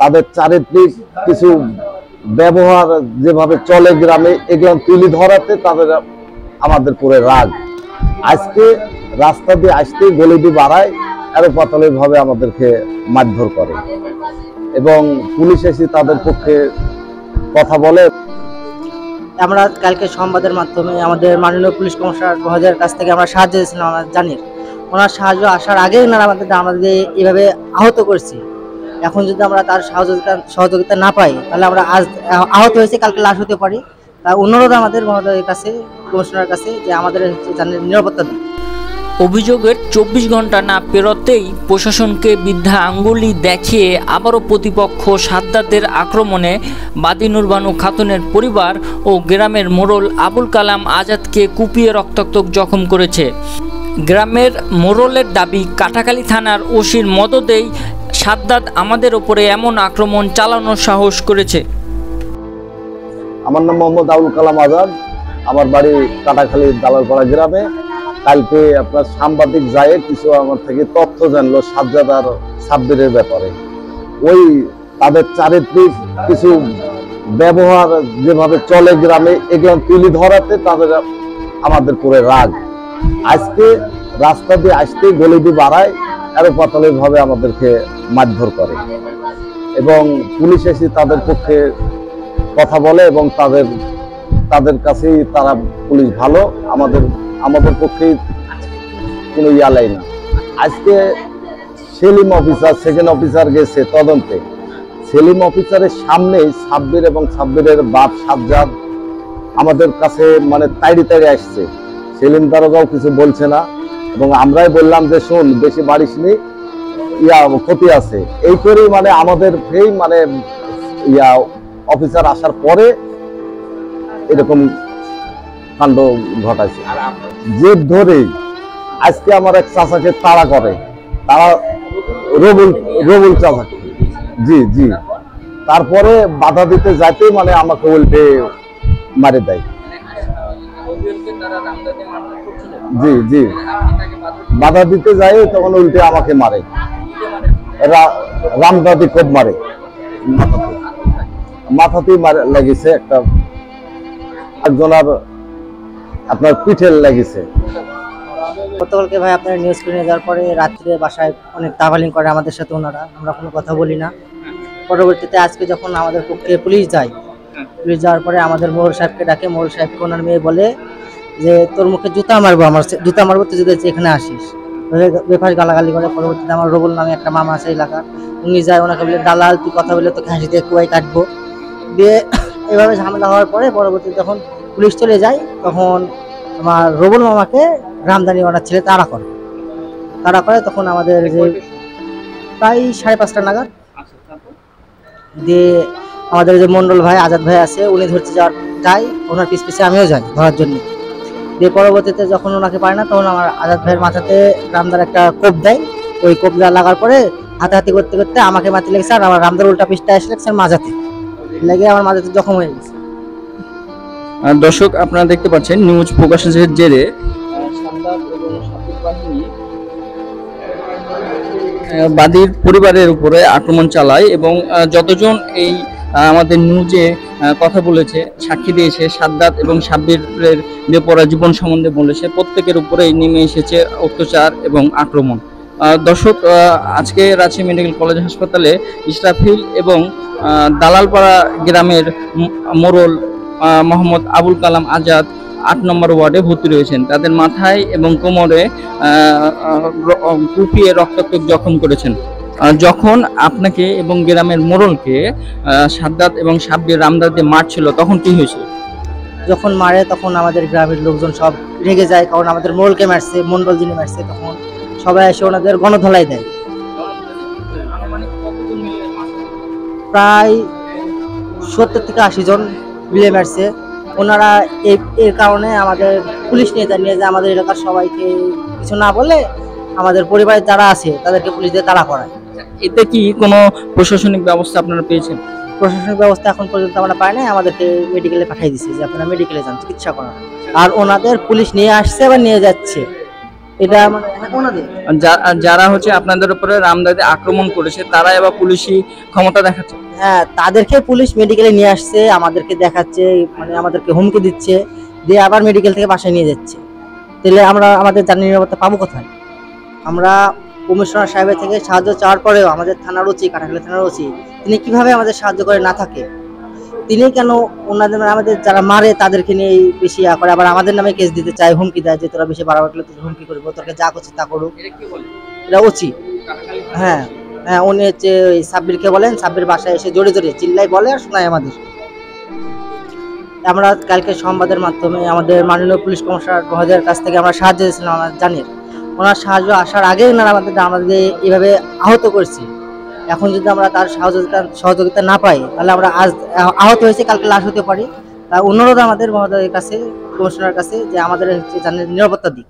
তাদের চারিত্রিক কিছু ব্যবহার যেভাবে চলে গ্রামে এগুলো তুলে ধরাতে তাদের আমাদের পুরো রাগ। আজকে রাস্তা দিয়ে আসতেই গলি দিয়ে বাড়ায় আরো পাতলে ভাবে আমাদেরকে মারধর করে এবং পুলিশ এসে তাদের পক্ষে কথা বলে। আমরা কালকে সংবাদের মাধ্যমে আমাদের মাননীয় পুলিশ কমিশনার মহোদয়ের কাছ থেকে আমরা সাহায্য দিয়েছিলাম। আমরা জানি ওনার সাহায্য আসার আগে ওনারা আমাদের এইভাবে আহত করছে। এখন যদি আমরা তার সহযোগিতা না পাই তাহলে আমরা আজ আহত হয়েছে, কালকে লাশ হতে পারি। তাই অনুরোধ আমাদের মহোদয়ের কাছে, কমিশনারের কাছে, যে আমাদের নিরাপত্তা দিন। অভিযোগের 24 ঘন্টা না পেরোতেই প্রশাসনকে বৃদ্ধা আঙ্গুলি দেখিয়ে আবারও প্রতিপক্ষ সাদ্দাতের আক্রমণে বাদিনুর বানু খাতুনের পরিবার ও গ্রামের মোড়ল আবুল কালাম আজাদকে কুপিয়ে রক্তাক্ত জখম করেছে। গ্রামের মোড়লের দাবি, কাটাখালী থানার ওসির মদতেই সাদ্দাত আমাদের ওপরে এমন আক্রমণ চালানোর সাহস করেছে। আমার নাম মোহাম্মদ আবুল কালাম আজাদ, আমার বাড়ি কাটাখালী দালালপাড়া গ্রামে। কালকে আপনার সাংবাদিক যায় কিছু আমার থেকে তথ্য জানলো সাজ্জাদ আর সাব্বিরের ব্যাপারে। ওই তাদের চারিত্রিক কিছু ব্যবহার যেভাবে চলে গ্রামে এগুলো তুলে ধরাতে তাদের আমাদের পুরো রাগ। আজকে রাস্তা দিয়ে আসতেই গলি দিয়ে বাড়ায় আরো পাতলে ভাবে আমাদেরকে মারধর করে এবং পুলিশ এসে তাদের পক্ষে কথা বলে এবং তাদের কাছেই তারা পুলিশ ভালো, আমাদের পক্ষে কোনো ইয়ালাই না। আজকে সেলিম অফিসার, সেকেন্ড অফিসার গেছে তদন্তে। সেলিম অফিসারের সামনেই সাব্বির এবং সাব্বিরের বাপ সাজ্জাদ আমাদের কাছে মানে তাইড়ি আসছে। সেলিম দারোগাও কিছু বলছে না এবং আমরাই বললাম যে শোন, বেশি বাড়িস নি, ক্ষতি আছে। এই করেই মানে আমাদের মানে অফিসার আসার পরে এরকম কাণ্ড ঘটাইছে। জেদ ধরেই আজকে আমার এক চাচাকে তাড়া করে, তারা রবুল চাচাকে, জি তারপরে বাধা দিতে যাইতে মানে আমাকে উল্টে মারে দেয়। জি বাধা দিতে যায় তখন উল্টে আমাকে মারে, রামদাদি খুব মারে, মাথাতেই লেগেছে, একটা একজনের আপনার পিঠে লেগেছে। গতকালকে ভাই আপনার নিউজ স্ক্রিনে যাওয়ার পরে রাত্রে বাসায় অনেক ট্রাভেলিং করে আমাদের সাথে ওনারা, আমরা কোনো কথা বলি না। পরবর্তীতে আজকে যখন আমাদের পক্ষে পুলিশ যাওয়ার পরে আমাদের মোড়ল সাহেবকে ডাকে। মোড়ল সাহেবকে ওনার মেয়ে বলে যে তোর মুখে জুতা মারবো, তুই যদি এখানে আসিস, বেফাস গালাগালি করে। পরবর্তীতে আমার রবুল নামে একটা মামা আছে এলাকার, উনি যায়, ওনাকে বলে দালাল তুই কথা বলে তোকে হাসি দিয়ে কুয়াই কাটবো দিয়ে। এভাবে ঝামেলা হওয়ার পরে পরবর্তীতে যখন পুলিশ চলে যায় তখন আমার রবুল মামাকে রামদানি ওনার ছেলে তাড়া করে। তখন আমাদের যে প্রায় 5:30 নাগাদ দিয়ে আমাদের যে মন্ডল ভাই আজাদ ভাই আছে, উনি ধরতে যায়, ওনার পিছে আমিও যাই ধরার জন্য। দিয়ে পরবর্তীতে যখন ওনাকে পায় না তখন আমার আজাদ ভাইয়ের মাথাতে রামদার একটা কোপ দেয়। ওই কোপ লাগার পরে হাতাহাতি করতে করতে আমাকে মারতে লেগেছে, আর আমার রামদার উল্টা পিঠটা এসে লেগেছে মাজাতে, লেগে আমার মাজাতে জখম হয়ে গেছে। দর্শক আপনারা দেখতে পাচ্ছেন নিউজ প্রকাশের জেরে সাদ্দাত এবং সাব্বির বাহিনী বাদীর পরিবারের উপরে আক্রমণ চালায় এবং যতজন এই আমাদের নিউজে কথা বলেছে, সাক্ষী দিয়েছে, সাদ্দাত এবং সাব্বিরের বেপরোয়া জীবন সম্বন্ধে বলেছে, প্রত্যেকের উপরেই নেমে এসেছে অত্যাচার এবং আক্রমণ। দর্শক, আজকে রাজশাহী মেডিকেল কলেজ হাসপাতালে ইসরাফিল এবং দালালপাড়া গ্রামের মোড়ল মোহাম্মদ আবুল কালাম আজাদ 8 নম্বর ওয়ার্ডে ভর্তি রয়েছেন। তাদের মাথায় এবং কোমরে কুপিয়ে রক্তাক্ত জখম করেছেন। যখন আপনাকে এবং গ্রামের মোড়লকে সাদ্দাত এবং সাব্বির রামদাতে মারছিল তখন কি হয়েছিল? যখন মারে তখন আমাদের গ্রামের লোকজন সব রেগে যায়, কারণ আমাদের মোড়লকে মারছে, মন্ডল যিনি মারছে। তখন সবাই এসে ওনাদের গণধলাই দেয়। প্রায় 70 থেকে 80 জন মিলে মারছে ওনারা। এর কারণে আমাদের পুলিশ নিয়ে যায় আমাদের এলাকার সবাইকে কিছু না বলে আমাদের পরিবারে যারা আছে তাদেরকে পুলিশ দিয়ে তাড়া করায়। এতে কি কোনো প্রশাসনিক ব্যবস্থা আপনারা পেয়েছেন? প্রশাসনিক ব্যবস্থা এখন পর্যন্ত আমরা পাই নাই। আমাদেরকে মেডিকেলে পাঠিয়ে দিচ্ছে যে আপনারা মেডিকেলে যান চিকিৎসা করান, আর ওনাদের পুলিশ নিয়ে আসছে বা নিয়ে যাচ্ছে। এটা মানে ওনাদের যারা হচ্ছে আপনাদের উপরে রামদাতে আক্রমণ করেছে তারা এবার পুলিশি ক্ষমতা দেখাচ্ছে। হ্যাঁ, তাদেরকে পুলিশ মেডিকেলে নিয়ে আসছে, আমাদেরকে দেখাচ্ছে, মানে আমাদেরকে হুমকি দিচ্ছে, দিয়ে আবার মেডিকেল থেকে বাসায় নিয়ে যাচ্ছে। তাহলে আমরা আমাদের জানের নিরাপত্তা পাবো কোথায়? আমরা কমিশনার সাহেবের থেকে সাহায্য চাওয়ার পরেও আমাদের থানার ওসি, কাটাখালী থানার ওসি, তিনি কিভাবে আমাদের সাহায্য করে না থাকে? তিনি কেন ওনাদের আমাদের যারা মারে তাদেরকে নিয়ে বেশি ইয়া করে, আবার আমাদের নামে কেস দিতে চায়, হুমকি দেয় যে তোরা বেশি বাড়াবাড়ি করলে তোর হুমকি করবো, তোকে যা করছে তা করুক। এটা ওসি। হ্যাঁ হ্যাঁ, উনি হচ্ছে ওই সাব্বিরকে বলেন, সাব্বির বাসায় এসে জোরে জোরে চিল্লাই বলে আর শোনায় আমাদের। আমরা কালকে সংবাদের মাধ্যমে আমাদের মাননীয় পুলিশ কমিশনার মহোদয়ের কাছ থেকে আমরা সাহায্য দিয়েছিলাম, আমার জানির ওনার সাহায্য আসার আগেই ওনারা আমাদের এইভাবে আহত করছে। এখন যদি আমরা তার সহযোগিতা না পাই, তাহলে আমরা আজ আহত হয়েছে, কালকে লাশ হতে পারি। তার অনুরোধ আমাদের মহোদয়ের কাছে, কমিশনারের কাছে, যে আমাদের হচ্ছে জানের নিরাপত্তা দিক।